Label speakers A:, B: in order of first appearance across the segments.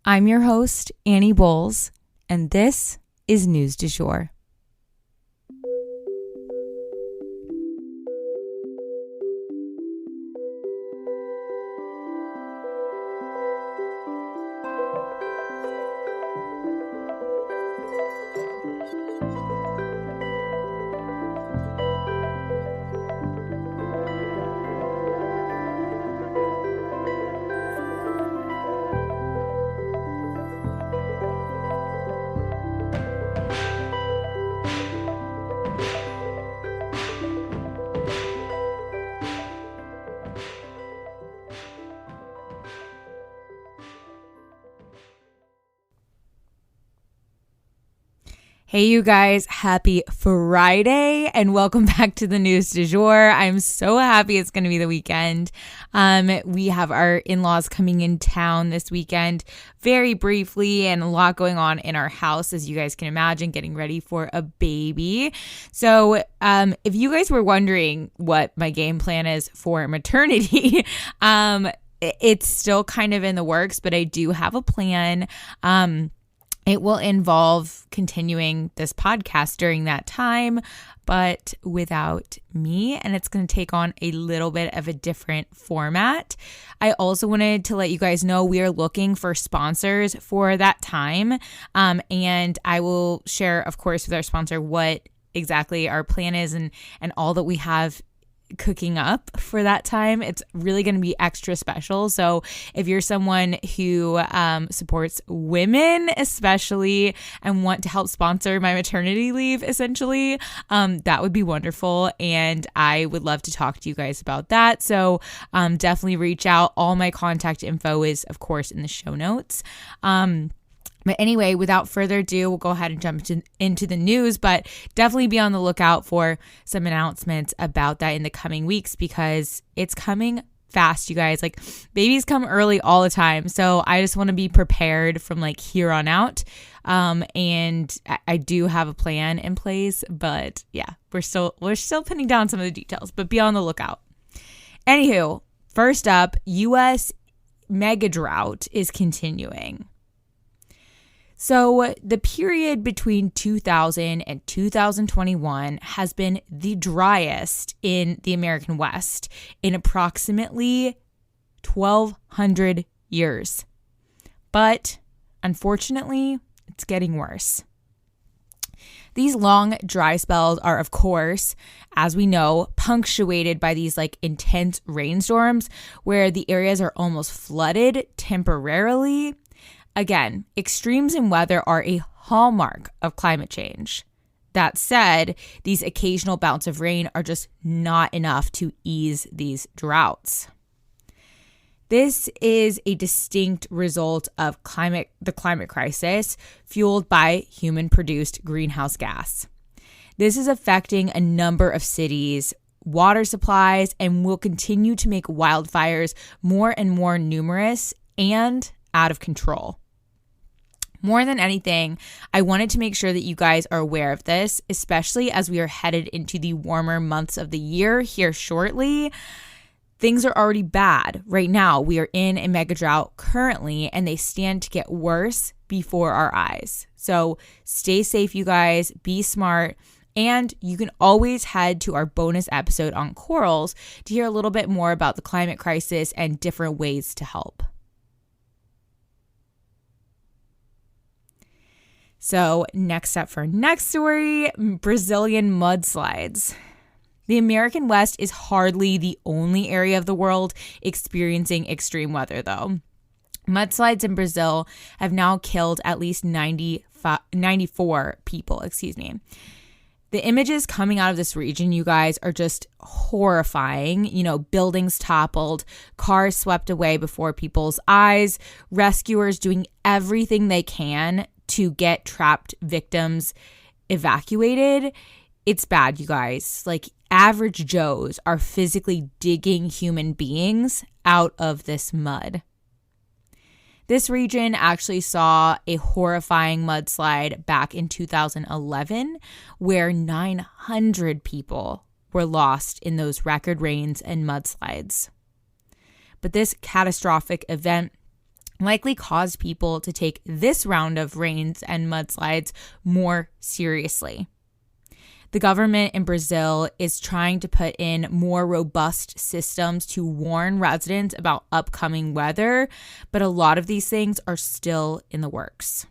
A: I'm your host, Annie Bowles, and this is News du Jour. Hey you guys, happy Friday and welcome back to the News du Jour. I'm so happy it's going to be the weekend. We have our in-laws coming in town this weekend very briefly, and a lot going on in our house, as you guys can imagine, getting ready for a baby. So if you guys were wondering what my game plan is for maternity, it's still kind of in the works, but I do have a plan. It will involve continuing this podcast during that time, but without me, and it's going to take on a little bit of a different format. I also wanted to let you guys know we are looking for sponsors for that time, and I will share, of course, with our sponsor what exactly our plan is and all that we have cooking up for that time. It's really going to be extra special. So if you're someone who supports women especially and want to help sponsor my maternity leave, essentially, that would be wonderful. And I would love to talk to you guys about that. So definitely reach out. All my contact info is, of course, in the show notes. But anyway, without further ado, we'll go ahead and jump into the news, but definitely be on the lookout for some announcements about that in the coming weeks because it's coming fast, you guys. Like, babies come early all the time. So I just want to be prepared from like here on out. And I do have a plan in place, but yeah, we're still pinning down some of the details, but be on the lookout. Anywho, first up, U.S. mega-drought is continuing. So the period between 2000 and 2021 has been the driest in the American West in approximately 1,200 years. But unfortunately, it's getting worse. These long dry spells are, of course, as we know, punctuated by these like intense rainstorms where the areas are almost flooded temporarily. Again, extremes in weather are a hallmark of climate change. That said, these occasional bouts of rain are just not enough to ease these droughts. This is a distinct result of the climate crisis fueled by human-produced greenhouse gas. This is affecting a number of cities, water supplies, and will continue to make wildfires more and more numerous and out of control. More than anything, I wanted to make sure that you guys are aware of this, especially as we are headed into the warmer months of the year here shortly. Things are already bad right now. We are in a mega drought currently, and they stand to get worse before our eyes. So stay safe, you guys. Be smart. And you can always head to our bonus episode on corals to hear a little bit more about the climate crisis and different ways to help. So next up for our next story, Brazilian mudslides. The American West is hardly the only area of the world experiencing extreme weather, though. Mudslides in Brazil have now killed at least 94 people. The images coming out of this region, you guys, are just horrifying. You know, buildings toppled, cars swept away before people's eyes, rescuers doing everything they can to get trapped victims evacuated. It's bad, you guys. Like, average Joes are physically digging human beings out of this mud. This region actually saw a horrifying mudslide back in 2011 where 900 people were lost in those record rains and mudslides. But this catastrophic event likely caused people to take this round of rains and mudslides more seriously. The government in Brazil is trying to put in more robust systems to warn residents about upcoming weather, but a lot of these things are still in the works.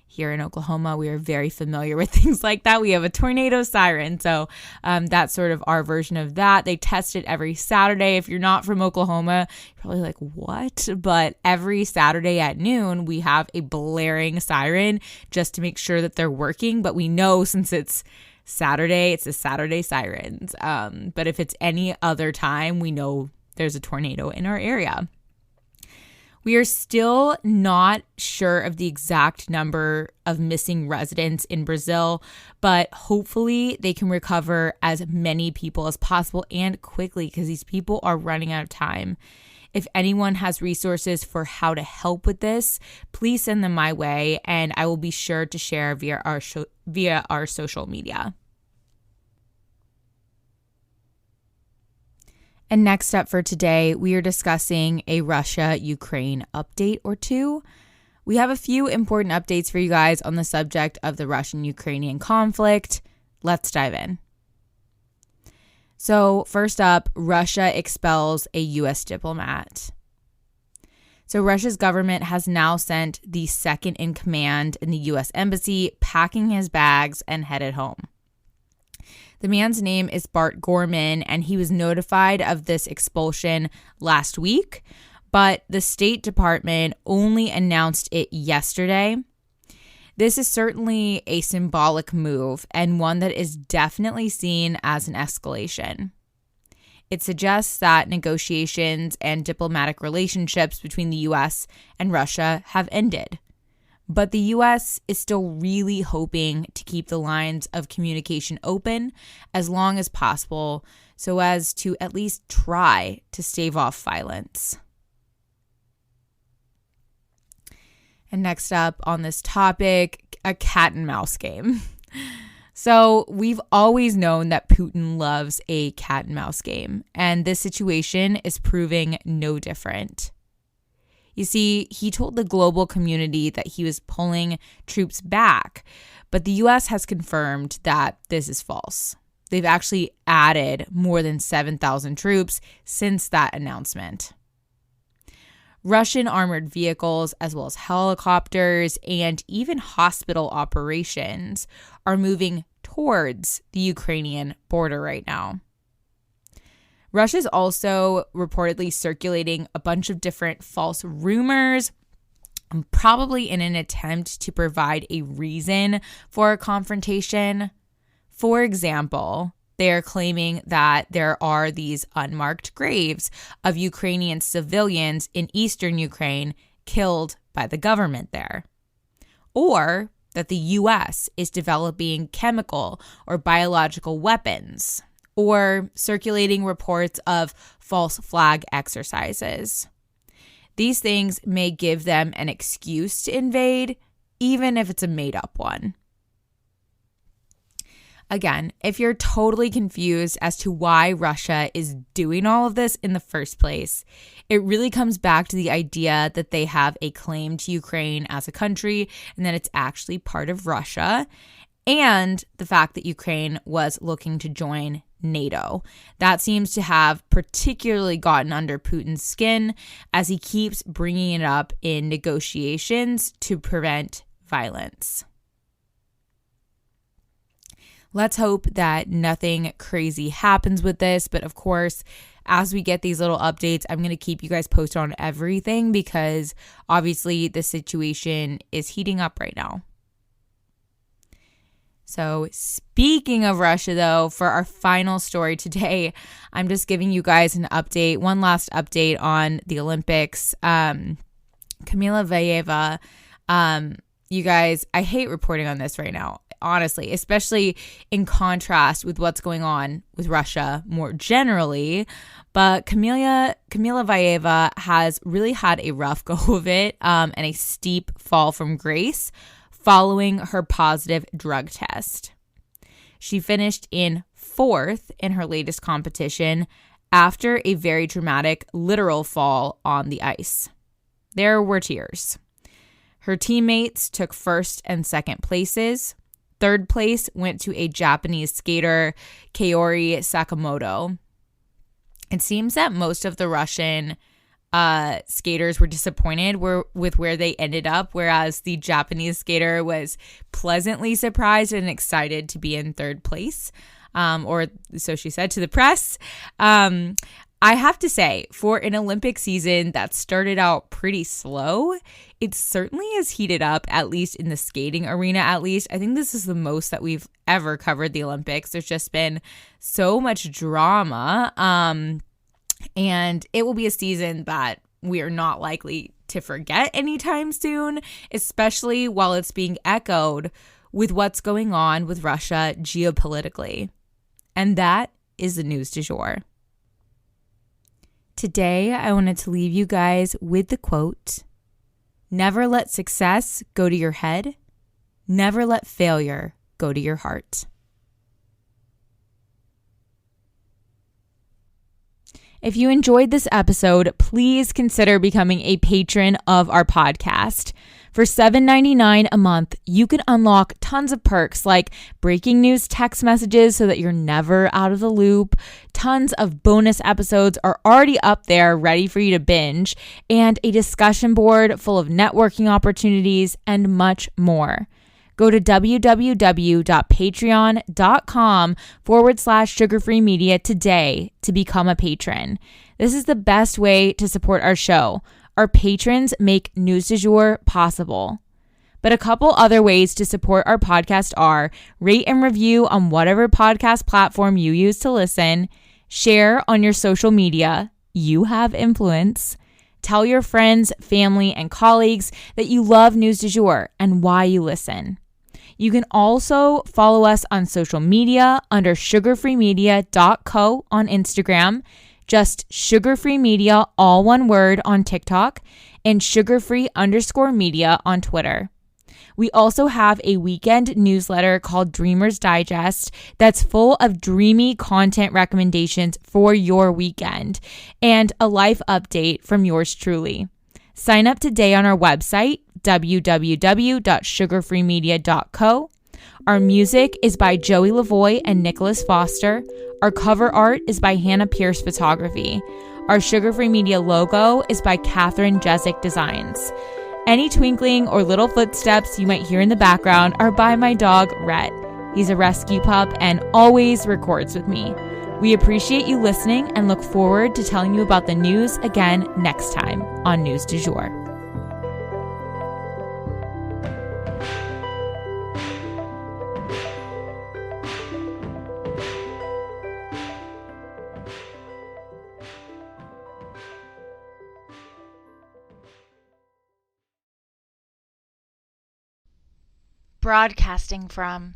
A: Here in Oklahoma, we are very familiar with things like that. We have a tornado siren, so that's sort of our version of that. They test it every Saturday. If you're not from Oklahoma, you're probably like, what? But every Saturday at noon, we have a blaring siren just to make sure that they're working. But we know since it's Saturday, it's the Saturday sirens. But if it's any other time, we know there's a tornado in our area. We are still not sure of the exact number of missing residents in Brazil, but hopefully they can recover as many people as possible and quickly because these people are running out of time. If anyone has resources for how to help with this, please send them my way, and I will be sure to share via our social media. And next up for today, we are discussing a Russia-Ukraine update or two. We have a few important updates for you guys on the subject of the Russian-Ukrainian conflict. Let's dive in. So first up, Russia expels a U.S. diplomat. So Russia's government has now sent the second in command in the U.S. embassy, packing his bags and headed home. The man's name is Bart Gorman, and he was notified of this expulsion last week, but the State Department only announced it yesterday. This is certainly a symbolic move and one that is definitely seen as an escalation. It suggests that negotiations and diplomatic relationships between the U.S. and Russia have ended. But the U.S. is still really hoping to keep the lines of communication open as long as possible so as to at least try to stave off violence. And next up on this topic, a cat and mouse game. So we've always known that Putin loves a cat and mouse game, and this situation is proving no different. You see, he told the global community that he was pulling troops back, but the U.S. has confirmed that this is false. They've actually added more than 7,000 troops since that announcement. Russian armored vehicles, as well as helicopters and even hospital operations, are moving towards the Ukrainian border right now. Russia's also reportedly circulating a bunch of different false rumors, probably in an attempt to provide a reason for a confrontation. For example, they are claiming that there are these unmarked graves of Ukrainian civilians in eastern Ukraine killed by the government there. Or that the U.S. is developing chemical or biological weapons, or circulating reports of false flag exercises. These things may give them an excuse to invade, even if it's a made-up one. Again, if you're totally confused as to why Russia is doing all of this in the first place, it really comes back to the idea that they have a claim to Ukraine as a country and that it's actually part of Russia, and the fact that Ukraine was looking to join NATO. That seems to have particularly gotten under Putin's skin as he keeps bringing it up in negotiations to prevent violence. Let's hope that nothing crazy happens with this. But of course, as we get these little updates, I'm going to keep you guys posted on everything because obviously the situation is heating up right now. So speaking of Russia, though, for our final story today, I'm just giving you guys an update, one last update on the Olympics. Kamila Valieva, you guys, I hate reporting on this right now, honestly, especially in contrast with what's going on with Russia more generally. But Kamila Valieva has really had a rough go of it and a steep fall from grace following her positive drug test. She finished in 4th in her latest competition after a very dramatic literal fall on the ice. There were tears. Her teammates took first and second places. Third place went to a Japanese skater, Kaori Sakamoto. It seems that most of the Russian skaters were disappointed with where they ended up, whereas the Japanese skater was pleasantly surprised and excited to be in third place, or so she said to the press. I have to say, for an Olympic season that started out pretty slow, it certainly has heated up, at least in the skating arena, at least. I think this is the most that we've ever covered the Olympics. There's just been so much drama, and it will be a season that we are not likely to forget anytime soon, especially while it's being echoed with what's going on with Russia geopolitically. And that is the news du jour. Today, I wanted to leave you guys with the quote, "Never let success go to your head. Never let failure go to your heart." If you enjoyed this episode, please consider becoming a patron of our podcast. For $7.99 a month, you can unlock tons of perks like breaking news text messages so that you're never out of the loop. Tons of bonus episodes are already up there ready for you to binge, and a discussion board full of networking opportunities and much more. Go to www.patreon.com/sugarfree media today to become a patron. This is the best way to support our show. Our patrons make News du Jour possible. But a couple other ways to support our podcast are rate and review on whatever podcast platform you use to listen, share on your social media, you have influence, tell your friends, family, and colleagues that you love News du Jour and why you listen. You can also follow us on social media under sugarfreemedia.co on Instagram, just Sugarfree Media, all one word, on TikTok, and sugarfree_media on Twitter. We also have a weekend newsletter called Dreamers Digest that's full of dreamy content recommendations for your weekend and a life update from yours truly. Sign up today on our website, www.sugarfreemedia.co. Our music is by Joey Lavoie and Nicholas Foster. Our cover art is by Hannah Pierce Photography. Our Sugar Free Media logo is by Catherine Jezik Designs. Any twinkling or little footsteps you might hear in the background are by my dog, Rhett. He's a rescue pup and always records with me. We appreciate you listening and look forward to telling you about the news again next time on News du Jour. Broadcasting from